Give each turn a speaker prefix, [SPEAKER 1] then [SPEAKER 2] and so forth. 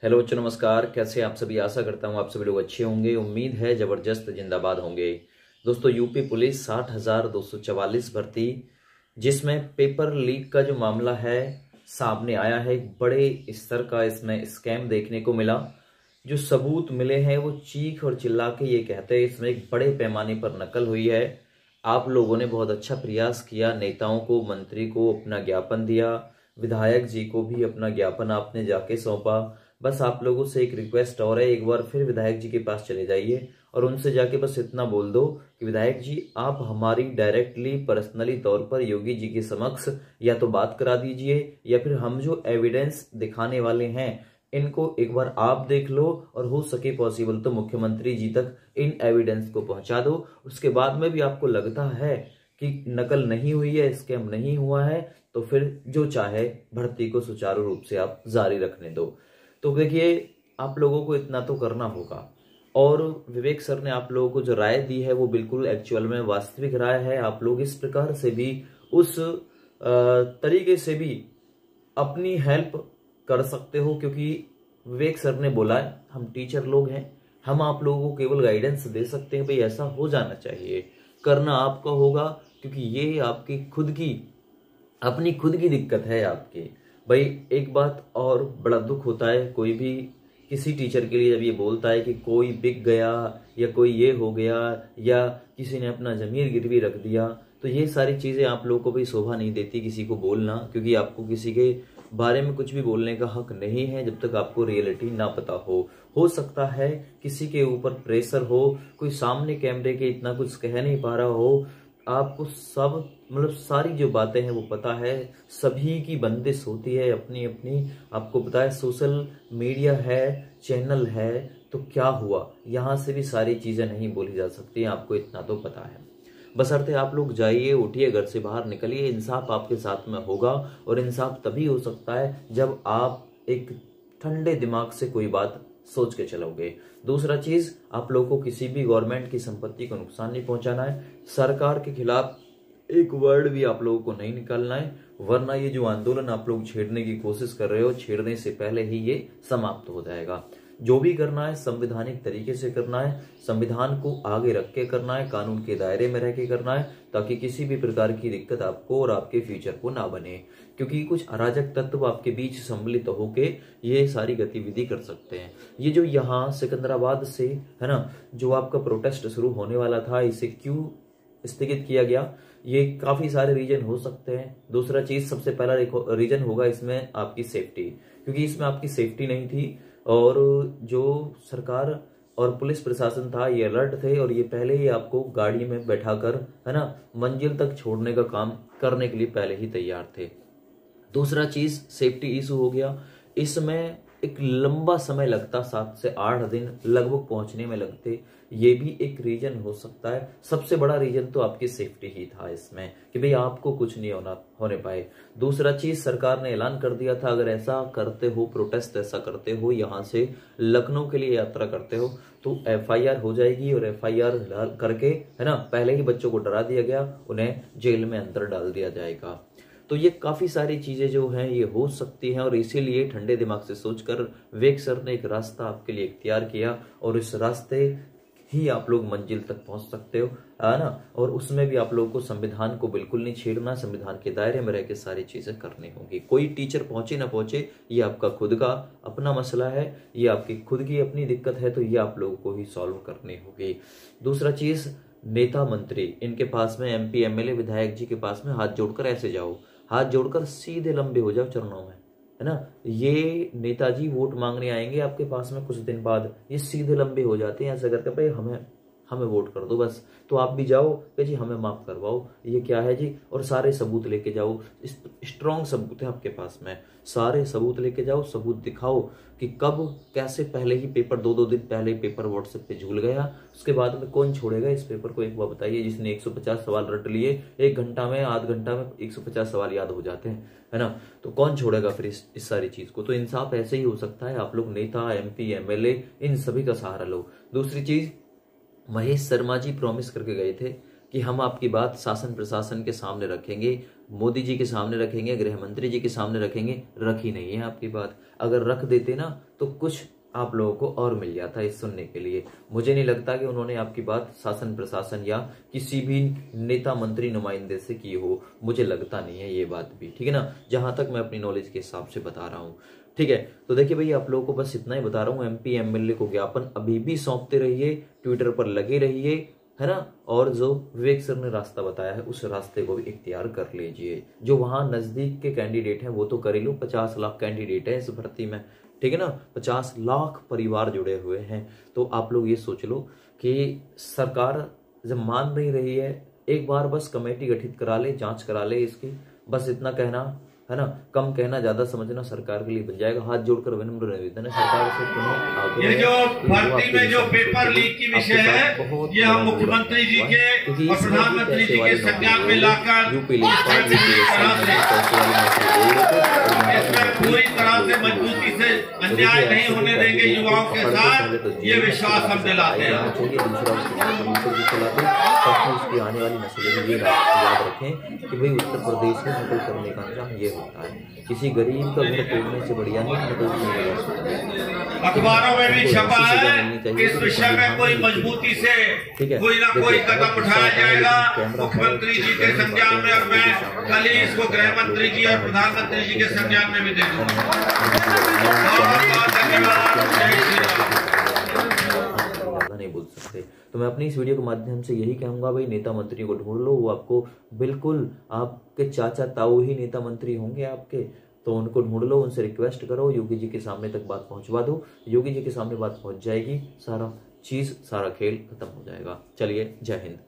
[SPEAKER 1] Hello बच्चों, नमस्कार। कैसे आप सभी? आशा करता हूँ आप सभी लोग अच्छे होंगे। उम्मीद है जबरदस्त जिंदाबाद होंगे। दोस्तों, यूपी पुलिस 60,244 भर्ती, जिसमें पेपर लीक का जो मामला है सामने आया है। एक बड़े स्तर का इसमें स्कैम देखने को मिला। जो सबूत मिले हैं वो चीख और चिल्ला के ये कहते हैं इसमें एक बड़े पैमाने पर नकल हुई है। आप लोगों ने बहुत अच्छा प्रयास किया, नेताओं को, मंत्री को अपना ज्ञापन दिया, विधायक जी को भी अपना ज्ञापन आपने जाके सौंपा। बस आप लोगों से एक रिक्वेस्ट और है, एक बार फिर विधायक जी के पास चले जाइए और उनसे जाके बस इतना बोल दो कि विधायक जी, आप हमारी डायरेक्टली पर्सनली तौर पर योगी जी के समक्ष या तो बात करा दीजिए, या फिर हम जो एविडेंस दिखाने वाले हैं इनको एक बार आप देख लो, और हो सके पॉसिबल तो मुख्यमंत्री जी तक इन एविडेंस को पहुंचा दो। उसके बाद में भी आपको लगता है कि नकल नहीं हुई है, स्कैम नहीं हुआ है, तो फिर जो चाहे भर्ती को सुचारू रूप से आप जारी रखने दो। तो देखिए, आप लोगों को इतना तो करना होगा। और विवेक सर ने आप लोगों को जो राय दी है वो बिल्कुल एक्चुअल में वास्तविक राय है। आप लोग इस प्रकार से भी, उस तरीके से भी अपनी हेल्प कर सकते हो, क्योंकि विवेक सर ने बोला है हम टीचर लोग हैं, हम आप लोगों को केवल गाइडेंस दे सकते हैं, भाई ऐसा हो जाना चाहिए। करना आपका होगा, क्योंकि ये आपकी खुद की, अपनी खुद की दिक्कत है आपकी। भाई एक बात और बड़ा दुख होता है कोई भी किसी टीचर के लिए जब ये बोलता है कि कोई बिक गया, या कोई ये हो गया, या किसी ने अपना जमीर गिरवी रख दिया। तो ये सारी चीजें आप लोगों को भी शोभा नहीं देती किसी को बोलना, क्योंकि आपको किसी के बारे में कुछ भी बोलने का हक नहीं है जब तक आपको रियलिटी ना पता हो सकता है किसी के ऊपर प्रेशर हो, कोई सामने कैमरे के इतना कुछ कह नहीं पा रहा हो, आपको सब मतलब सारी जो बातें हैं वो पता है। सभी की बंदिश होती है अपनी अपनी, आपको पता है। सोशल मीडिया है, चैनल है, तो क्या हुआ, यहाँ से भी सारी चीजें नहीं बोली जा सकती, आपको इतना तो पता है। बशर्ते आप लोग जाइए, उठिए, घर से बाहर निकलिए, इंसाफ आपके साथ में होगा। और इंसाफ तभी हो सकता है जब आप एक ठंडे दिमाग से कोई बात सोच के चलोगे। दूसरा चीज, आप लोगों को किसी भी गवर्नमेंट की संपत्ति को नुकसान नहीं पहुंचाना है। सरकार के खिलाफ एक वर्ड भी आप लोगों को नहीं निकालना है, वरना ये जो आंदोलन आप लोग छेड़ने की कोशिश कर रहे हो, छेड़ने से पहले ही ये समाप्त हो जाएगा। जो भी करना है संवैधानिक तरीके से करना है, संविधान को आगे रख के करना है, कानून के दायरे में रह के करना है, ताकि किसी भी प्रकार की दिक्कत आपको और आपके फ्यूचर को ना बने। क्योंकि कुछ अराजक तत्व आपके बीच सम्मिलित होके ये सारी गतिविधि कर सकते हैं। ये जो यहाँ सिकंदराबाद से है ना, जो आपका प्रोटेस्ट शुरू होने वाला था, इसे क्यों स्थगित किया गया, ये काफी सारे रीजन हो सकते हैं। दूसरा चीज, सबसे पहला रीजन होगा इसमें आपकी सेफ्टी, क्योंकि इसमें आपकी सेफ्टी नहीं थी, और जो सरकार और पुलिस प्रशासन था ये अलर्ट थे, और ये पहले ही आपको गाड़ी में बैठाकर है ना मंजिल तक छोड़ने का काम करने के लिए पहले ही तैयार थे। दूसरा चीज, सेफ्टी इशू हो गया। इसमें एक लंबा समय लगता, 7 से 8 दिन लगभग पहुंचने में लगते, ये भी एक रीजन हो सकता है। सबसे बड़ा रीजन तो आपकी सेफ्टी ही था इसमें, कि भाई आपको कुछ नहीं होने पाए। दूसरा चीज, सरकार ने ऐलान कर दिया था अगर ऐसा करते हो, प्रोटेस्ट ऐसा करते हो, यहाँ से लखनऊ के लिए यात्रा करते हो, तो FIR हो जाएगी, और FIR करके है ना पहले ही बच्चों को डरा दिया गया, उन्हें जेल में अंदर डाल दिया जाएगा। तो ये काफी सारी चीजें जो हैं ये हो सकती हैं, और इसीलिए ठंडे दिमाग से सोचकर विवेक सर ने एक रास्ता आपके लिए इख्तियार किया, और इस रास्ते ही आप लोग मंजिल तक पहुंच सकते हो, है ना। और उसमें भी आप लोगों को संविधान को बिल्कुल नहीं छेड़ना, संविधान के दायरे में रह के सारी चीजें करनी होंगी। कोई टीचर पहुंचे ना पहुंचे, ये आपका खुद का अपना मसला है, ये आपकी खुद की अपनी दिक्कत है, तो ये आप लोगों को ही सॉल्व करनी होगी। दूसरा चीज, नेता मंत्री इनके पास में, MP MLA विधायक जी के पास में हाथ जोड़कर ऐसे जाओ, हाथ जोड़कर सीधे लंबे हो जाओ चरणों में, है ना। ये नेताजी वोट मांगने आएंगे आपके पास में कुछ दिन बाद, ये सीधे लंबे हो जाते हैं ऐसा करके, भाई हमें वोट कर दो बस। तो आप भी जाओ कि जी हमें माफ करवाओ, ये क्या है जी, और सारे सबूत लेके जाओ। स्ट्रॉन्ग सबूत है आपके पास में, सारे सबूत लेके जाओ, सबूत दिखाओ कि कब कैसे पहले ही पेपर, 2-2 दिन पहले पेपर व्हाट्सएप पे झूल गया। उसके बाद में कौन छोड़ेगा इस पेपर को, एक बार बताइए। जिसने 150 सवाल रट लिए, 1 घंटा में, आध घंटा में 150 सवाल याद हो जाते हैं, है ना। तो कौन छोड़ेगा फिर इस सारी चीज को। तो इंसाफ ऐसे ही हो सकता है, आप लोग नेता, MP MLA इन सभी का सहारा लो। दूसरी चीज, महेश शर्मा जी प्रॉमिस करके गए थे कि हम आपकी बात शासन प्रशासन के सामने रखेंगे, मोदी जी के सामने रखेंगे, गृह मंत्री जी के सामने रखेंगे, रखी नहीं है आपकी बात। अगर रख देते ना तो कुछ आप लोगों को और मिल जाता है सुनने के लिए। मुझे नहीं लगता कि उन्होंने आपकी बात शासन प्रशासन या किसी भी नेता मंत्री नुमाइंदे से की हो, मुझे लगता नहीं है ये बात भी, ठीक है ना, जहां तक मैं अपनी नॉलेज के हिसाब से बता रहा हूँ। ठीक है, तो देखिए भाई आप लोगों को बस इतना ही बता रहा हूँ, MP MLA को ज्ञापन अभी भी सौंपते रहिए, ट्विटर पर लगे रहिए, है ना, और जो विवेक सर ने रास्ता बताया है उस रास्ते को भी इख्तियार कर लीजिए। जो वहां नजदीक के कैंडिडेट हैं वो तो कर ही लो, 50 लाख कैंडिडेट है इस भर्ती में, ठीक है ना, 50 लाख परिवार जुड़े हुए हैं। तो आप लोग ये सोच लो कि सरकार जब मान नहीं रही है, एक बार बस कमेटी गठित करा ले, जांच करा ले इसकी, बस इतना कहना है ना, कम कहना ज्यादा समझना सरकार के लिए बन जाएगा। हाथ जोड़कर विनम्र निवेदन है सरकार से, तुम्हें
[SPEAKER 2] ये जो भर्ती में जो पेपर लीक की विषय है, ये हम मुख्यमंत्री जी के और प्रधानमंत्री जी के संज्ञान में लाकर पूरी तरह से मजबूती से अन्याय नहीं होने देंगे युवाओं के साथ, ये विश्वास हम दिलाते हैं।
[SPEAKER 1] दूसरा आने वाली नस्लें भी ये याद रखें कि भाई उत्तर प्रदेश में नकल करने का अंजाम ये होता है, किसी गरीब का घर तोड़ने से बढ़िया है नकल नहीं लगा सकते।
[SPEAKER 2] अखबारों में भी छपा है कि इस विषय में कोई मजबूती से कोई ना कोई कदम उठाया जाएगा मुख्यमंत्री जी के संज्ञान में, और मैं कल ही इसको गृह मंत्री जी और प्रधानमंत्री जी के संज्ञान में भी दे दूंगा।
[SPEAKER 1] नहीं बोल सकते, तो मैं अपनी इस वीडियो के माध्यम से यही कहूंगा भाई नेता मंत्री को ढूंढ लो, वो आपको बिल्कुल आपके चाचा ताऊ ही नेता मंत्री होंगे आपके, तो उनको ढूंढ लो, उनसे रिक्वेस्ट करो, योगी जी के सामने तक बात पहुंचवा दो, योगी जी के सामने बात पहुंच जाएगी, सारा चीज सारा खेल खत्म हो जाएगा। चलिए, जय हिंद।